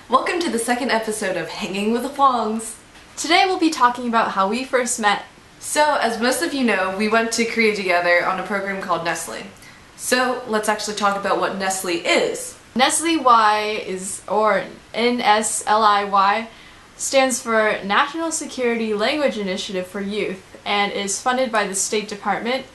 Welcome to the second episode of Hanging with the Huangs. Today we'll be talking about how we first met. So, as most of you know, we went to Korea together on a program called NSLI. So, let's actually talk about what NSLI is. NSLI-Y or NSLI-Y, stands for National Security Language Initiative for Youth and is funded by the State Department.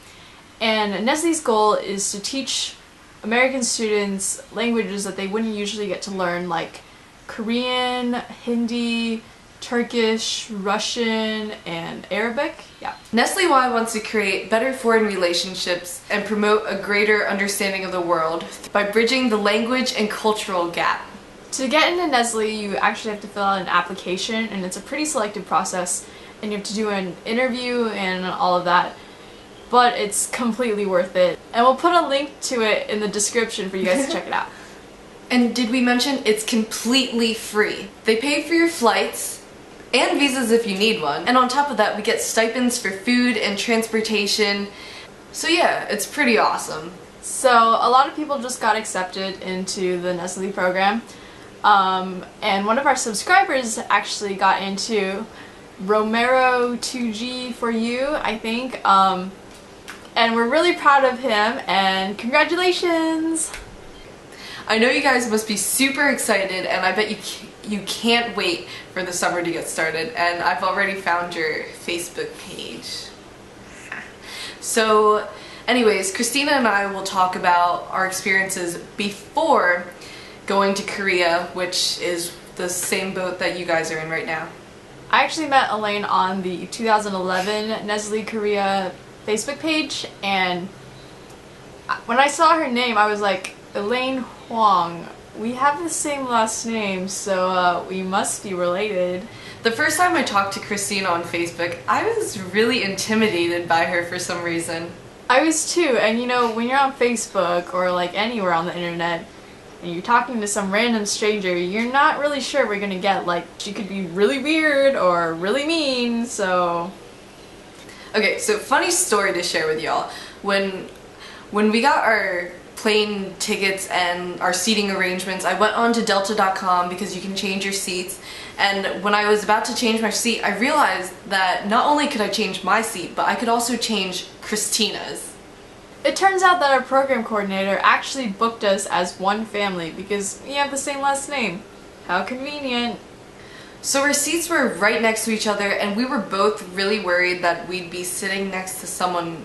And NSLI's goal is to teach American students languages that they wouldn't usually get to learn, like Korean, Hindi, Turkish, Russian, and Arabic. Yeah. NSLI-Y wants to create better foreign relationships and promote a greater understanding of the world by bridging the language and cultural gap. To get into NSLI, you actually have to fill out an application, and it's a pretty selective process, and you have to do an interview and all of that. But it's completely worth it. And we'll put a link to it in the description for you guys to check it out. And did we mention it's completely free? They pay for your flights and visas if you need one. And on top of that, we get stipends for food and transportation. So yeah, it's pretty awesome. So a lot of people just got accepted into the NSLI program. And one of our subscribers actually got into Romero 2G for you, I think. And we're really proud of him, and congratulations! I know you guys must be super excited, and I bet you can't wait for the summer to get started, and I've already found your Facebook page. So anyways, Christina and I will talk about our experiences before going to Korea, which is the same boat that you guys are in right now. I actually met Elaine on the 2011 NSLI Korea Facebook page, and when I saw her name I was like, Elaine Huang, we have the same last name, so we must be related. The first time I talked to Christina on Facebook, I was really intimidated by her for some reason. I was too, and you know, when you're on Facebook or like anywhere on the internet and you're talking to some random stranger, you're not really sure what you're gonna get. Like, she could be really weird or really mean, so... Okay, so funny story to share with y'all. When we got our plane tickets and our seating arrangements, I went on to delta.com because you can change your seats, and when I was about to change my seat, I realized that not only could I change my seat, but I could also change Christina's. It turns out that our program coordinator actually booked us as one family because we have the same last name. How convenient. So our seats were right next to each other, and we were both really worried that we'd be sitting next to someone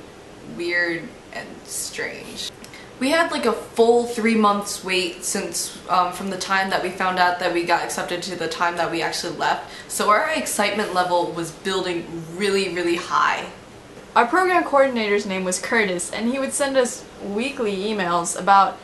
weird and strange. We had like a full 3 months wait since from the time that we found out that we got accepted to the time that we actually left, so our excitement level was building really high. Our program coordinator's name was Curtis, and he would send us weekly emails about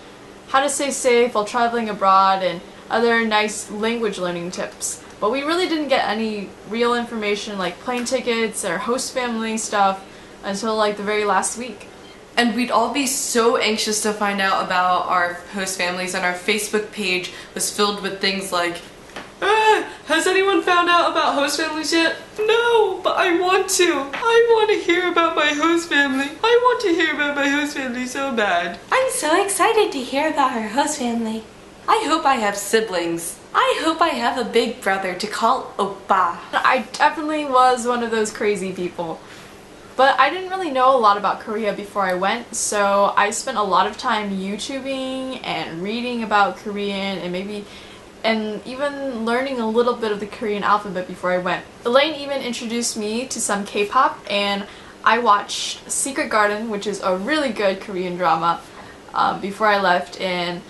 how to stay safe while traveling abroad and other nice language learning tips. But we really didn't get any real information like plane tickets or host family stuff until like the very last week. And we'd all be so anxious to find out about our host families, and our Facebook page was filled with things like, has anyone found out about host families yet? No, but I want to. I want to hear about my host family. I want to hear about my host family so bad. I'm so excited to hear about our host family. I hope I have siblings. I hope I have a big brother to call Oppa. I definitely was one of those crazy people. But I didn't really know a lot about Korea before I went, so I spent a lot of time YouTubing and reading about Korean and even learning a little bit of the Korean alphabet before I went. Elaine even introduced me to some K-pop, and I watched Secret Garden, which is a really good Korean drama, before I left, and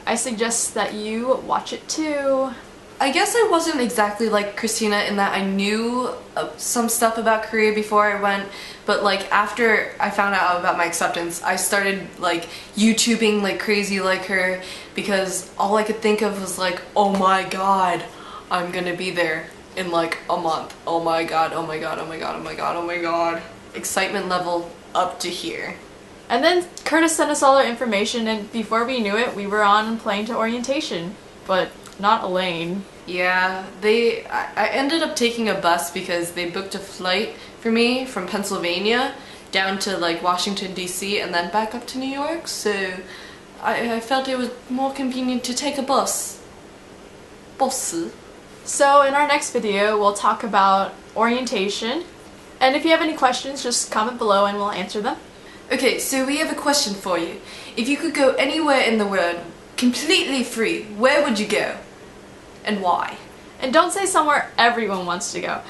I suggest that you watch it too. I guess I wasn't exactly like Christina in that I knew some stuff about Korea before I went, but like after I found out about my acceptance, I started like YouTubing like crazy like her, because all I could think of was like, oh my god, I'm gonna be there in like a month. Oh my god, oh my god, oh my god, oh my god, oh my god. Excitement level up to here. And then Curtis sent us all our information, and before we knew it, we were on a plane to orientation. But not Elaine. Yeah, I ended up taking a bus because they booked a flight for me from Pennsylvania down to like Washington DC and then back up to New York, so I felt it was more convenient to take a bus. boss. So in our next video, we'll talk about orientation. And if you have any questions, just comment below and we'll answer them. Okay, so we have a question for you. If you could go anywhere in the world, completely free, where would you go? And why? And don't say somewhere everyone wants to go.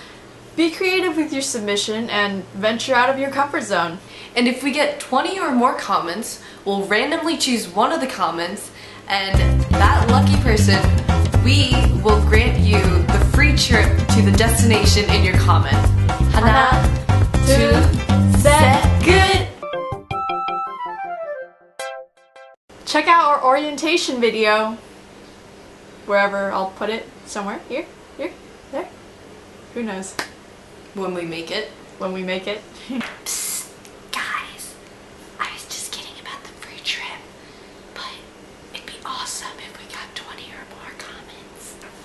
Be creative with your submission and venture out of your comfort zone. And if we get 20 or more comments, we'll randomly choose one of the comments, and that lucky person, we will grant you the free trip to the destination in your comment. 하나, 둘, 셋, good! Check out our orientation video. Wherever I'll put it. Somewhere. Here, there. Who knows? When we make it. When we make it.